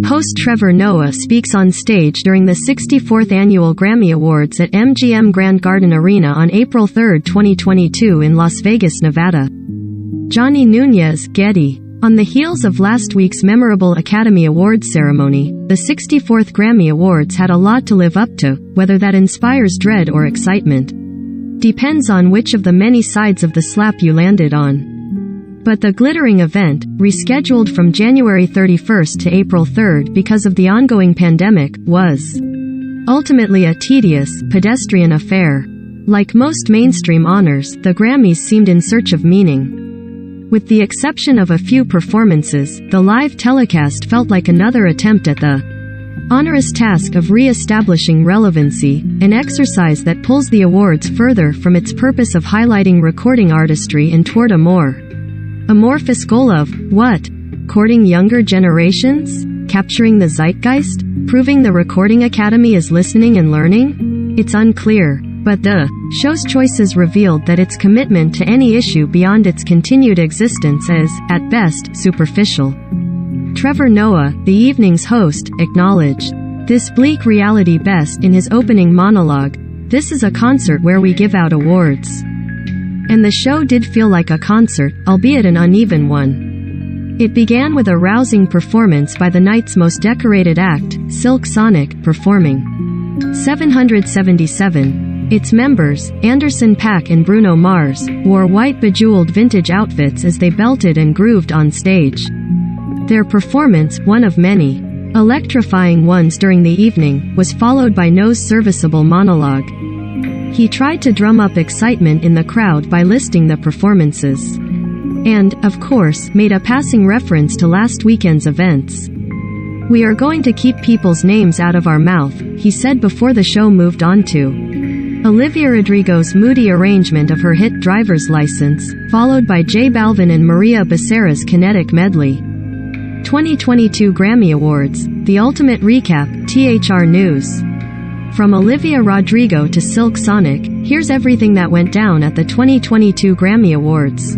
Host Trevor Noah speaks on stage during the 64th Annual Grammy Awards at MGM Grand Garden Arena on April 3, 2022 in Las Vegas, Nevada. Johnny Nunez, Getty. On the heels of last week's memorable Academy Awards ceremony, the 64th Grammy Awards had a lot to live up to, whether that inspires dread or excitement. Depends on which of the many sides of the slap you landed on. But the glittering event, rescheduled from January 31st to April 3rd because of the ongoing pandemic, was ultimately a tedious, pedestrian affair. Like most mainstream honors, the Grammys seemed in search of meaning. With the exception of a few performances, the live telecast felt like another attempt at the onerous task of re-establishing relevancy, an exercise that pulls the awards further from its purpose of highlighting recording artistry and toward a more amorphous goal of, what? Courting younger generations? Capturing the zeitgeist? Proving the Recording Academy is listening and learning? It's unclear, but the show's choices revealed that its commitment to any issue beyond its continued existence is, at best, superficial. Trevor Noah, the evening's host, acknowledged this bleak reality best in his opening monologue. This is a concert where we give out awards. And the show did feel like a concert, albeit an uneven one. It began with a rousing performance by the night's most decorated act, Silk Sonic, performing 777. Its members, Anderson .Paak and Bruno Mars, wore white bejeweled vintage outfits as they belted and grooved on stage. Their performance, one of many electrifying ones during the evening, was followed by Noah's serviceable monologue. He tried to drum up excitement in the crowd by listing the performances. And, of course, made a passing reference to last weekend's events. We are going to keep people's names out of our mouth, he said before the show moved on to Olivia Rodrigo's moody arrangement of her hit Driver's License, followed by J Balvin and Maria Becerra's kinetic medley. 2022 Grammy Awards, the ultimate recap, THR News. From Olivia Rodrigo to Silk Sonic, here's everything that went down at the 2022 Grammy Awards.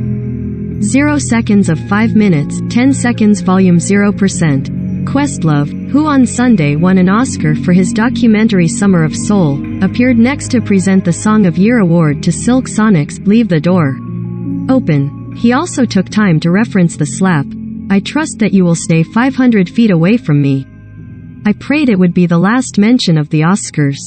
0 seconds of 5 minutes, 10 seconds volume 0%. Questlove, who on Sunday won an Oscar for his documentary Summer of Soul, appeared next to present the Song of Year award to Silk Sonic's Leave the Door Open. He also took time to reference the slap. I trust that you will stay 500 feet away from me. I prayed it would be the last mention of the Oscars.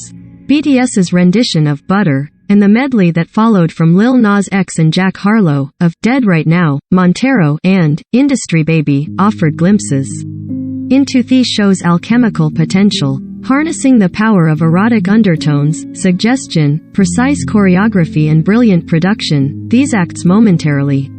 BTS's rendition of Butter, and the medley that followed from Lil Nas X and Jack Harlow, of Dead Right Now, Montero, and Industry Baby, offered glimpses into the show's alchemical potential, harnessing the power of erotic undertones, suggestion, precise choreography and brilliant production. These acts momentarily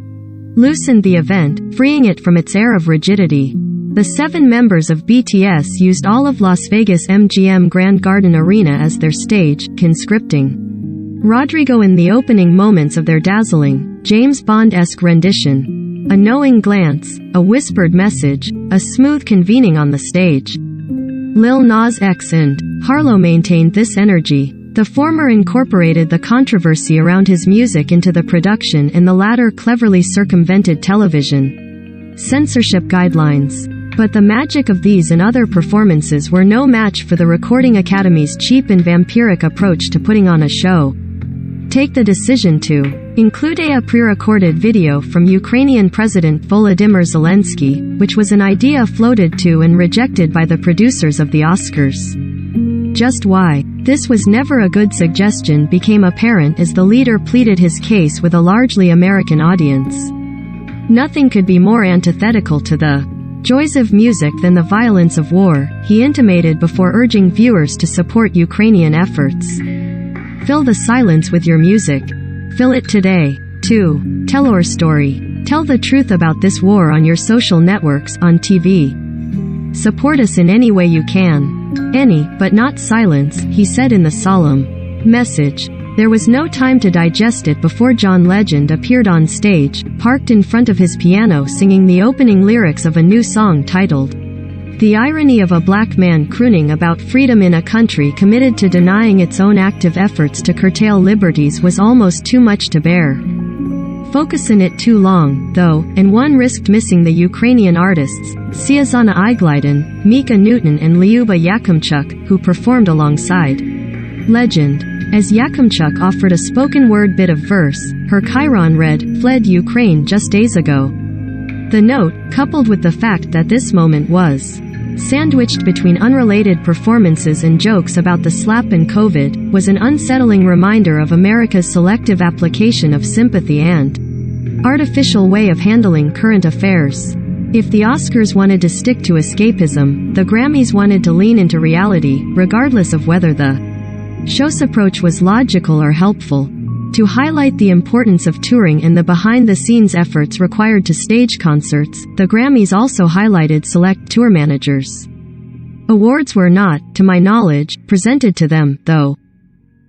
loosened the event, freeing it from its air of rigidity. The 7 members of BTS used all of Las Vegas MGM Grand Garden Arena as their stage, conscripting Rodrigo in the opening moments of their dazzling, James Bond-esque rendition. A knowing glance, a whispered message, a smooth convening on the stage. Lil Nas X and Harlow maintained this energy. The former incorporated the controversy around his music into the production, and the latter cleverly circumvented television censorship guidelines. But the magic of these and other performances were no match for the Recording Academy's cheap and vampiric approach to putting on a show. Take the decision to include a pre-recorded video from Ukrainian President Volodymyr Zelensky, which was an idea floated to and rejected by the producers of the Oscars. Just why this was never a good suggestion became apparent as the leader pleaded his case with a largely American audience. Nothing could be more antithetical to the joys of music than the violence of war, he intimated before urging viewers to support Ukrainian efforts. Fill the silence with your music. Fill it today. 2. Tell our story. Tell the truth about this war on your social networks, on TV. Support us in any way you can. Any, but not silence, he said in the solemn message. There was no time to digest it before John Legend appeared on stage, parked in front of his piano singing the opening lyrics of a new song titled The Irony of a Black Man Crooning About Freedom in a Country Committed to Denying Its Own Active Efforts to Curtail Liberties was almost too much to bear. Focusin' it too long, though, and one risked missing the Ukrainian artists, Siazana Igliden, Mika Newton and Lyuba Yakimchuk, who performed alongside. Legend. As Yakimchuk offered a spoken-word bit of verse, her Chiron read, "Fled Ukraine just days ago." The note, coupled with the fact that this moment was sandwiched between unrelated performances and jokes about the slap and COVID, was an unsettling reminder of America's selective application of sympathy and artificial way of handling current affairs. If the Oscars wanted to stick to escapism, the Grammys wanted to lean into reality, regardless of whether the show's approach was logical or helpful. To highlight the importance of touring and the behind-the-scenes efforts required to stage concerts, the Grammys also highlighted select tour managers. Awards were not, to my knowledge, presented to them, though.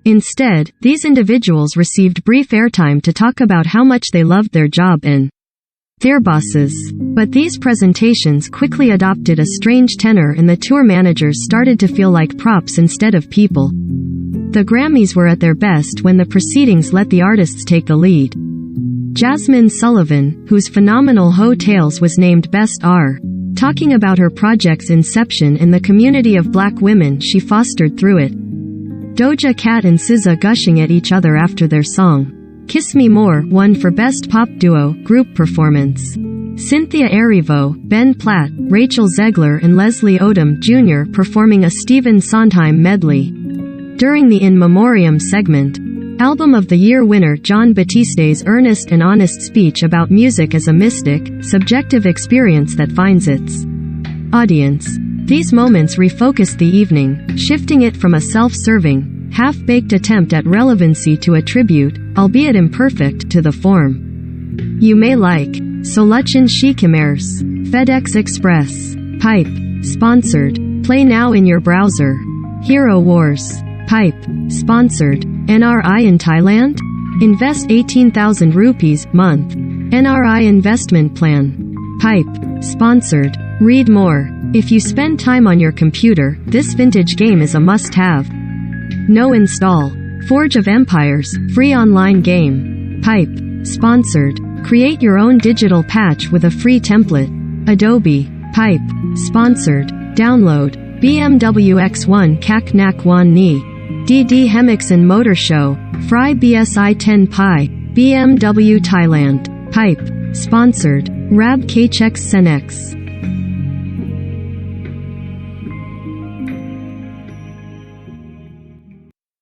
Instead, these individuals received brief airtime to talk about how much they loved their job and their bosses. But these presentations quickly adopted a strange tenor and the tour managers started to feel like props instead of people. The Grammys were at their best when the proceedings let the artists take the lead. Jasmine Sullivan, whose phenomenal Ho Tales was named Best R, talking about her project's inception and the community of black women she fostered through it. Doja Cat and SZA gushing at each other after their song Kiss Me More won for Best Pop Duo, Group Performance. Cynthia Erivo, Ben Platt, Rachel Zegler and Leslie Odom Jr. performing a Stephen Sondheim medley. During the In Memoriam segment, Album of the Year winner Jon Batiste's earnest and honest speech about music as a mystic, subjective experience that finds its audience. These moments refocused the evening, shifting it from a self-serving, half-baked attempt at relevancy to a tribute, albeit imperfect, to the form you may like. Solution Shikimers. FedEx Express. Pipe. Sponsored. Play now in your browser. Hero Wars. Pipe. Sponsored. NRI in Thailand? Invest 18,000 rupees, month. NRI investment plan. Pipe. Sponsored. Read more. If you spend time on your computer, this vintage game is a must-have. No install. Forge of Empires, free online game. Pipe. Sponsored. Create your own digital patch with a free template. Adobe. Pipe. Sponsored. Download. BMW X1 Kak Nak Wan Ni. DD Hemixon Motor Show. Fry BSI 10 Pi. BMW Thailand. Pipe. Sponsored. Rab Kchex Senex.